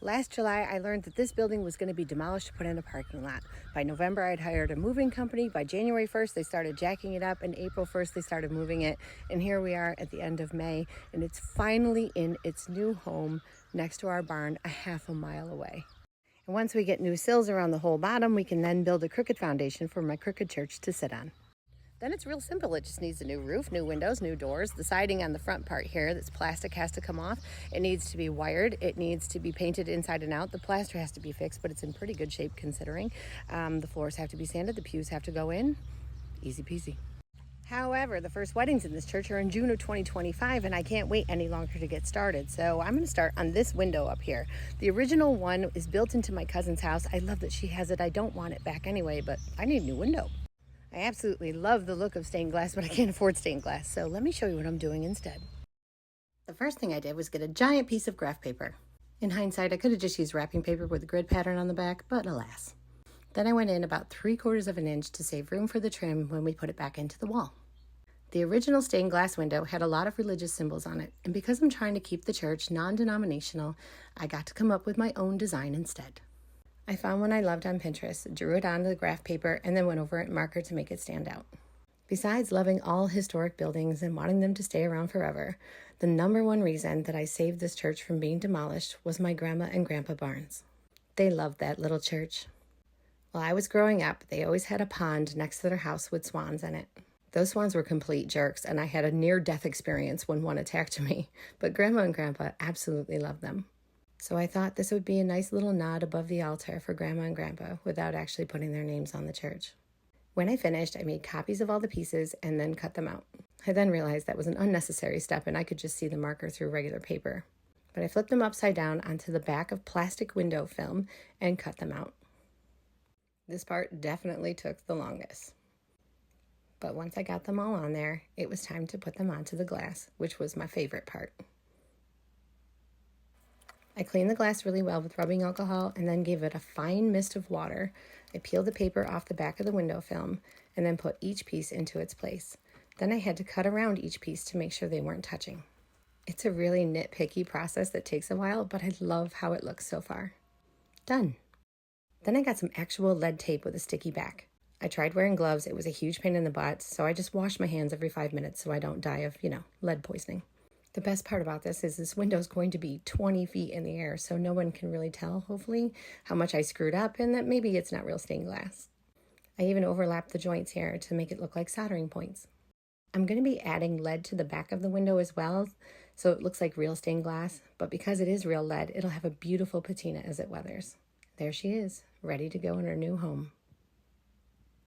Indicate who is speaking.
Speaker 1: Last July, I learned that this building was going to be demolished to put in a parking lot. By November, I'd hired a moving company. By January 1st, they started jacking it up, and April 1st, they started moving it. And here we are at the end of May, and it's finally in its new home next to our barn, a half a mile away. And once we get new sills around the whole bottom, we can then build a crooked foundation for my crooked church to sit on. Then it's real simple. It just needs a new roof, new windows, new doors. The siding on the front part here that's plastic has to come off. It needs to be wired. It needs to be painted inside and out. The plaster has to be fixed, but it's in pretty good shape considering. The floors have to be sanded. The pews have to go in. Easy peasy. However, the first weddings in this church are in June of 2025, and I can't wait any longer to get started. So I'm going to start on this window up here. The original one is built into my cousin's house. I love that she has it. I don't want it back anyway, but I need a new window. I absolutely love the look of stained glass, but I can't afford stained glass, so let me show you what I'm doing instead. The first thing I did was get a giant piece of graph paper. In hindsight, I could have just used wrapping paper with a grid pattern on the back, but alas. Then I went in about 3/4 of an inch to save room for the trim when we put it back into the wall. The original stained glass window had a lot of religious symbols on it, and because I'm trying to keep the church non-denominational, I got to come up with my own design instead. I found one I loved on Pinterest, drew it onto the graph paper, and then went over it in marker to make it stand out. Besides loving all historic buildings and wanting them to stay around forever, the number one reason that I saved this church from being demolished was my grandma and grandpa Barnes. They loved that little church. While I was growing up, they always had a pond next to their house with swans in it. Those swans were complete jerks, and I had a near-death experience when one attacked me, but Grandma and Grandpa absolutely loved them. So I thought this would be a nice little nod above the altar for Grandma and Grandpa without actually putting their names on the church. When I finished, I made copies of all the pieces and then cut them out. I then realized that was an unnecessary step and I could just see the marker through regular paper. But I flipped them upside down onto the back of plastic window film and cut them out. This part definitely took the longest. But once I got them all on there, it was time to put them onto the glass, which was my favorite part. I cleaned the glass really well with rubbing alcohol and then gave it a fine mist of water. I peeled the paper off the back of the window film and then put each piece into its place. Then I had to cut around each piece to make sure they weren't touching. It's a really nitpicky process that takes a while, but I love how it looks so far. Done. Then I got some actual lead tape with a sticky back. I tried wearing gloves. It was a huge pain in the butt, so I just wash my hands every 5 minutes so I don't die of, lead poisoning. The best part about this window is going to be 20 feet in the air, so no one can really tell, hopefully, how much I screwed up and that maybe it's not real stained glass. I even overlapped the joints here to make it look like soldering points. I'm going to be adding lead to the back of the window as well, so it looks like real stained glass, but because it is real lead, it'll have a beautiful patina as it weathers. There she is, ready to go in her new home.